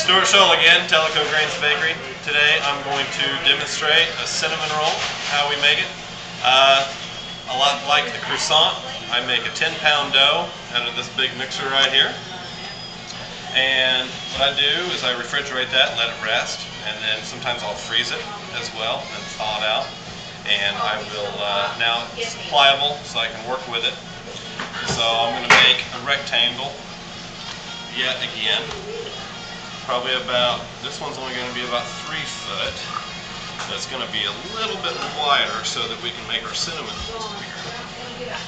Stewart Shull again, Tellico Grains Bakery. Today I'm going to demonstrate a cinnamon roll, how we make it. A lot like the croissant, I make a 10-pound dough out of this big mixer right here. And what I do is I refrigerate that and let it rest, and then sometimes I'll freeze it as well and thaw it out. And I will, now it's pliable so I can work with it. So I'm going to make a rectangle yet again. Probably about, this one's only going to be about 3 foot. So it's going to be a little bit wider so that we can make our cinnamon rolls bigger.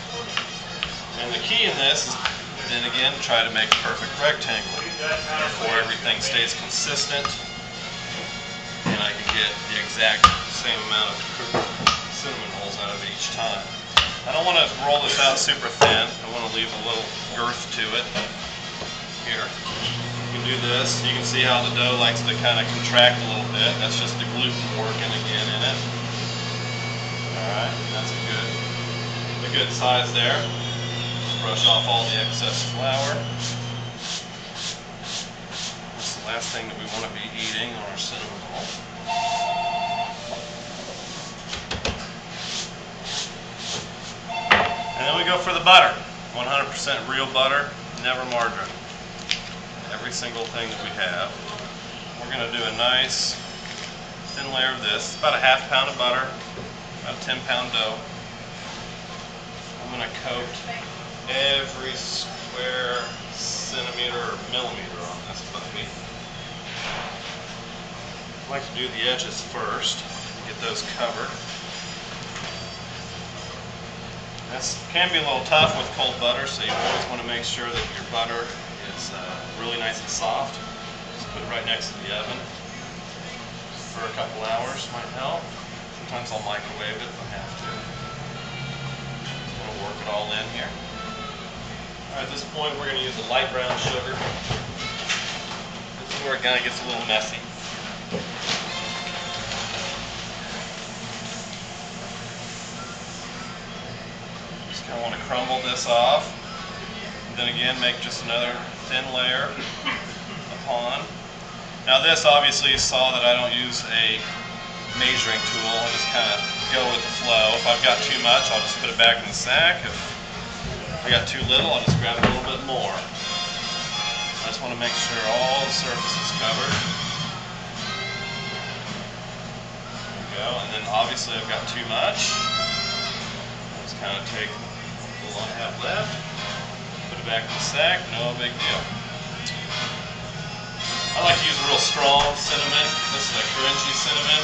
And the key in this is then again try to make a perfect rectangle. Therefore everything stays consistent and I can get the exact same amount of cinnamon rolls out of it each time. I don't want to roll this out super thin. I want to leave a little girth to it. Here. You can do this. You can see how the dough likes to kind of contract a little bit. That's just the gluten working again in it. Alright, that's a good size there. Brush off all the excess flour. That's the last thing that we want to be eating on our cinnamon roll. And then we go for the butter. 100% real butter, never margarine. Every single thing that we have. We're going to do a nice thin layer of this. It's about a ½ pound of butter, about a 10-pound dough. I'm going to coat every square centimeter or millimeter on this puppy. I like to do the edges first, get those covered. This can be a little tough with cold butter, so you always want to make sure that your butter is really nice and soft. Just put it right next to the oven for a couple hours might help. Sometimes I'll microwave it if I have to. Just want to work it all in here. Alright, at this point we're going to use a light brown sugar. This is where it kind of gets a little messy. Just kind of want to crumble this off. And then again, make just another thin layer upon. Now this, obviously, you saw that I don't use a measuring tool. I just kind of go with the flow. If I've got too much, I'll just put it back in the sack. If I got too little, I'll just grab a little bit more. I just want to make sure all the surface is covered. There we go. And then obviously I've got too much. Let's kind of take the little I have left. Put it back in the sack, no big deal. I like to use a real strong cinnamon. This is a crunchy cinnamon.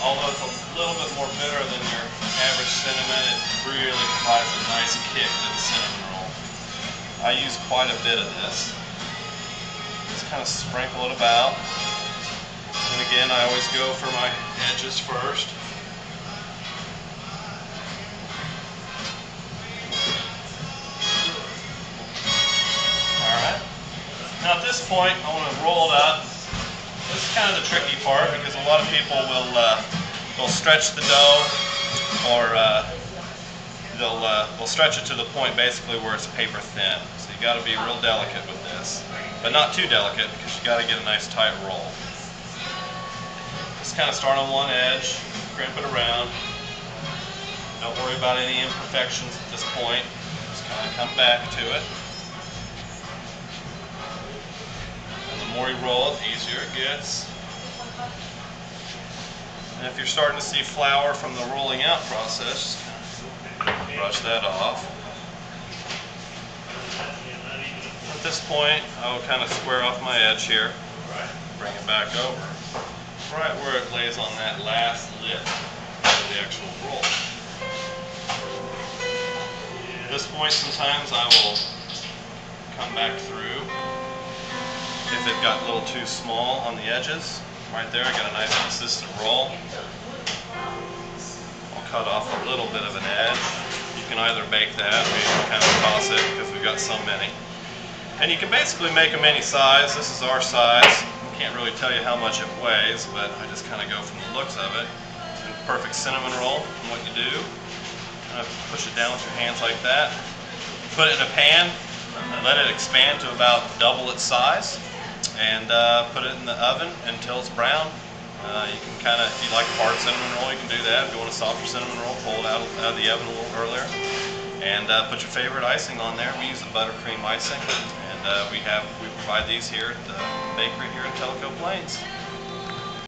Although it's a little bit more bitter than your average cinnamon, it really provides a nice kick to the cinnamon roll. I use quite a bit of this. Just kind of sprinkle it about. And again, I always go for my edges first. Now at this point, I want to roll it up. This is kind of the tricky part because a lot of people will stretch the dough, or they'll stretch it to the point basically where it's paper thin. So you got to be real delicate with this, but not too delicate because you got to get a nice tight roll. Just kind of start on one edge, crimp it around. Don't worry about any imperfections at this point. Just kind of come back to it. The more you roll it, the easier it gets. And if you're starting to see flour from the rolling out process, just kind of brush that off. At this point, I will kind of square off my edge here, bring it back over, right where it lays on that last lip of the actual roll. At this point, sometimes I will come back through. If it got a little too small on the edges, right there I got a nice consistent roll. I'll cut off a little bit of an edge. You can either bake that or you can kind of toss it because we've got so many. And you can basically make them any size. This is our size. I can't really tell you how much it weighs, but I just kind of go from the looks of it. And perfect cinnamon roll. And what you do, kind of push it down with your hands like that. Put it in a pan. let it expand to about double its size, and put it in the oven until it's brown. You can kind of, if you like a hard cinnamon roll, you can do that. If you want a softer cinnamon roll, pull it out of the oven a little earlier, and put your favorite icing on there. We use the buttercream icing, and we provide these here at the bakery here in Tellico Plains.